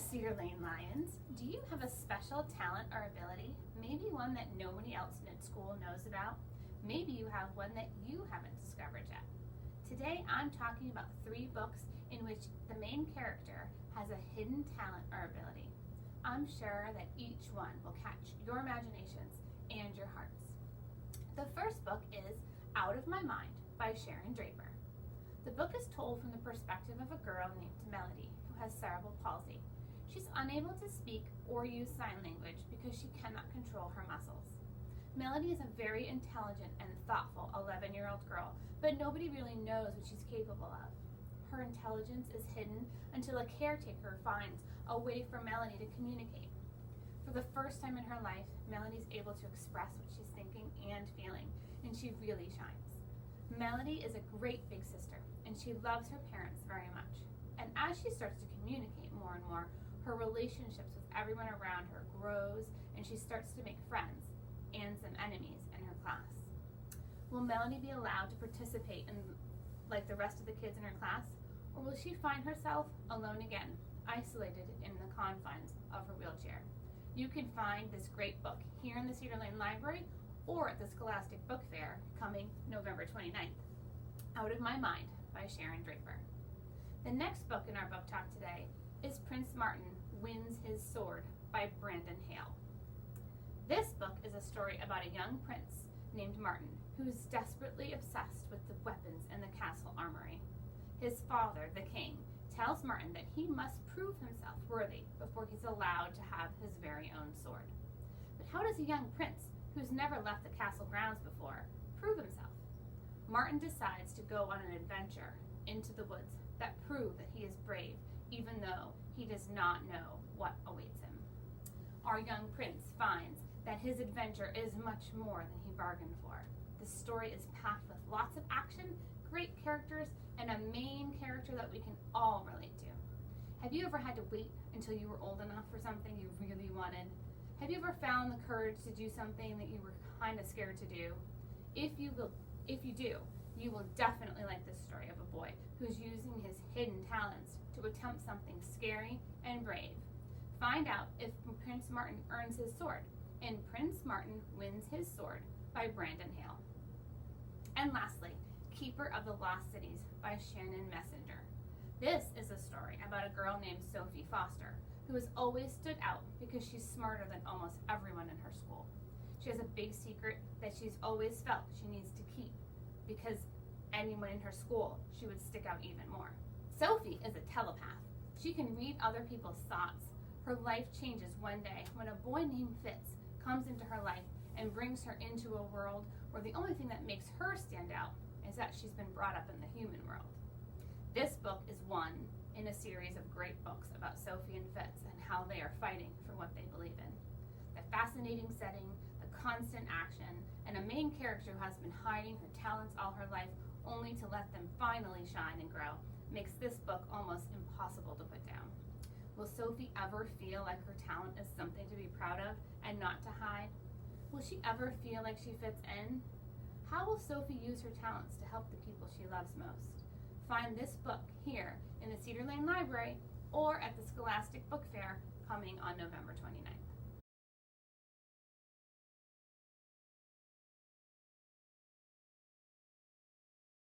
Cedar Lane Lions. Do you have a special talent or ability? Maybe one that nobody else in school knows about? Maybe you have one that you haven't discovered yet. Today I'm talking about 3 books in which the main character has a hidden talent or ability. I'm sure that each one will catch your imaginations and your hearts. The first book is Out of My Mind by Sharon Draper. The book is told from the perspective of a girl named Melody who has cerebral palsy. She's unable to speak or use sign language because she cannot control her muscles. Melody is a very intelligent and thoughtful 11-year-old girl, but nobody really knows what she's capable of. Her intelligence is hidden until a caretaker finds a way for Melody to communicate. For the first time in her life, Melody's able to express what she's thinking and feeling, and she really shines. Melody is a great big sister, and she loves her parents very much. And as she starts to communicate more and more, her relationships with everyone around her grows, and she starts to make friends and some enemies in her class. Will Melody be allowed to participate in like the rest of the kids in her class, or will she find herself alone again, isolated in the confines of her wheelchair? You can find this great book here in the Cedar Lane Library or at the Scholastic Book Fair coming November 29th. Out of My Mind by Sharon Draper. The next book in our book talk today is Prince Martin Wins His Sword by Brandon Hale. This book is a story about a young prince named Martin who is desperately obsessed with the weapons in the castle armory. His father, the king, tells Martin that he must prove himself worthy before he's allowed to have his very own sword. But how does a young prince who's never left the castle grounds before prove himself? Martin decides to go on an adventure into the woods that prove that he is brave, even though he does not know what awaits him. Our young prince finds that his adventure is much more than he bargained for. The story is packed with lots of action, great characters, and a main character that we can all relate to. Have you ever had to wait until you were old enough for something you really wanted? Have you ever found the courage to do something that you were kind of scared to do? If you do, you will definitely like this story of a boy who's using his hidden talents to attempt something scary and brave. Find out if Prince Martin earns his sword in Prince Martin Wins His Sword by Brandon Hale. And lastly, Keeper of the Lost Cities by Shannon Messenger. This is a story about a girl named Sophie Foster who has always stood out because she's smarter than almost everyone in her school. She has a big secret that she's always felt she needs to keep because anyone in her school, she would stick out even more. Sophie is a telepath. She can read other people's thoughts. Her life changes one day when a boy named Fitz comes into her life and brings her into a world where the only thing that makes her stand out is that she's been brought up in the human world. This book is one in a series of great books about Sophie and Fitz and how they are fighting for what they believe in. The fascinating setting, the constant action, and a main character who has been hiding her talents all her life only to let them finally shine and grow makes this book almost impossible to put down. Will Sophie ever feel like her talent is something to be proud of and not to hide? Will she ever feel like she fits in? How will Sophie use her talents to help the people she loves most? Find this book here in the Cedar Lane Library or at the Scholastic Book Fair coming on November 29th.